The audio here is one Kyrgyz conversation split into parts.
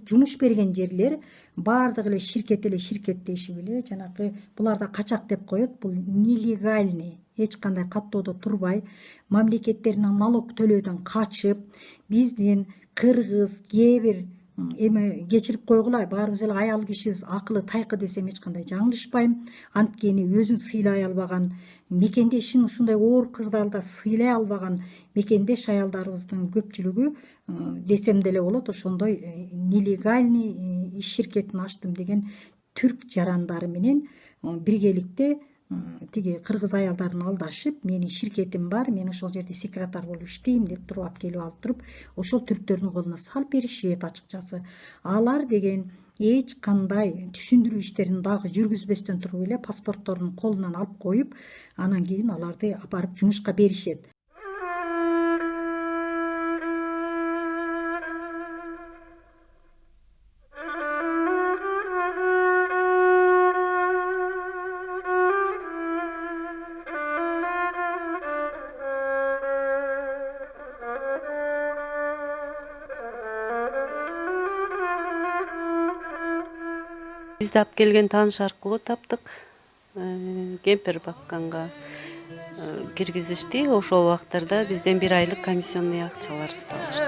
жумуш берген жерлер баардык эле ширкеттешип эле жанагы буларда качак деп коет. Бул нелегальный, эч кандай каттоодо турбай, мамлекеттерине налог төлөөдөн качып, биздин кыргыз кээ бир эме кечирип койгула, баарыбыз эле аял кишибиз, акылы тайкы десем эч кандай жаңылышпайм. Анткени өзүн сыйлай албаган, мекендешин ушундай оор кырдаалда сыйлай албаган мекендеш аялдарыбыздын көпчүлүгү десем деле болот, ошондой нелегальный иш ширкетин ачтым деген түрк жарандары менен биргеликте тиги кыргыз аялдарын алдашып, менин ширкетим бар, мен ошол жерде секретарь болуп иштейм деп туруп алып келип алып туруп, ошол түрктөрдүн колуна салып беришет ачыкчасы. Алар деген эч кандай түшүндүрүү иштерин дагы жүргүзбөстөн туруп эле паспортторун колунан алып коюп, анан кийин аларды апарып жумушка беришет. Бизди алып келген тааныш аркылуу таптык. Кемпир бакканга киргизишти. Ошол убактарда бизден 1 айлык комиссионный акчаларыбызды алышты.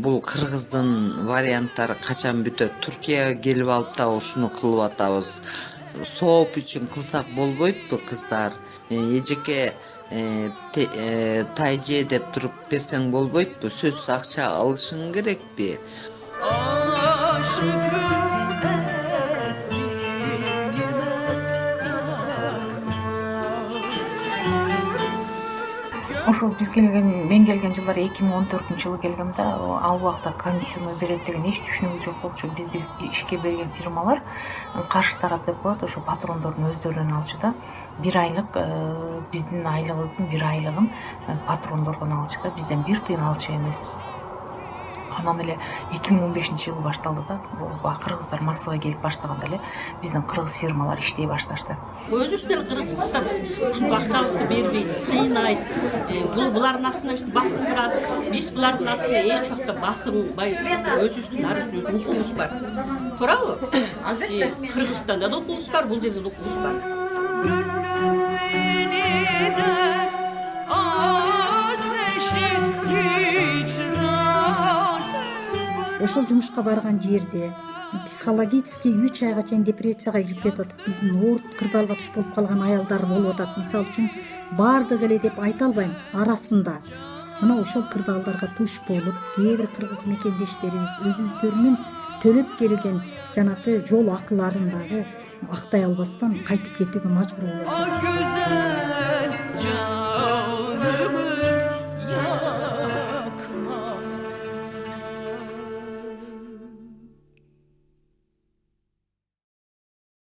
Бул кыргыздын варианттары качан бүтөт? Туркияга келип алып да ушуну кылып атабыз. Сооп үчүн кылсак болбойбу кыздар? Эжеке тайже деп туруп берсең болбойбу? Сөзсүз акча алышың керекпи? Ошол мен келген жылдары 2014-жылы келгем да, ал убакта комиссионный берет деген эч түшүнүгү жок болчу. Бизди ишке берген фирмалар каршы тарап деп коет, ошо патрондордун өздөрүнөн алчу да. 1 айлык биздин айлыгыбыздын 1 айлыгын патрондордон алчу да, бизден 1 тыйын алчу эмес. Анан эле 2015-жылы башталды да, кыргыздар массага келип баштаганда эле биздин кыргыз фирмалар иштей башташты. Өзүбүз деле кыргыздар ушул акчабызды бербейт, кыйнайт. Булардын астына бизди басындырат. Биз булардын астына эч убакта басынбайбыз. Өзүбүздүн арызыбыз укугубуз бар. Туурабы? Кыргызстанда да укугубуз бар, бул жерде да укугубуз бар. Ошол жумушка барган жерде психологический 3 айга чейин депрессияга кирип кетет. Биздин оор кырдаалга туш болуп калган аялдар болуп атат. Мисалы үчүн баардык эле деп айта албайм, арасында. Мына ошол кырдаалдарга туш болуп, кээ бир кыргыз мекендештерибиз өзүлөрүнүн төлөп келген жанагы жол акыларын дагы актай албастан кайтып кетүүгө мажбур болуп жатат.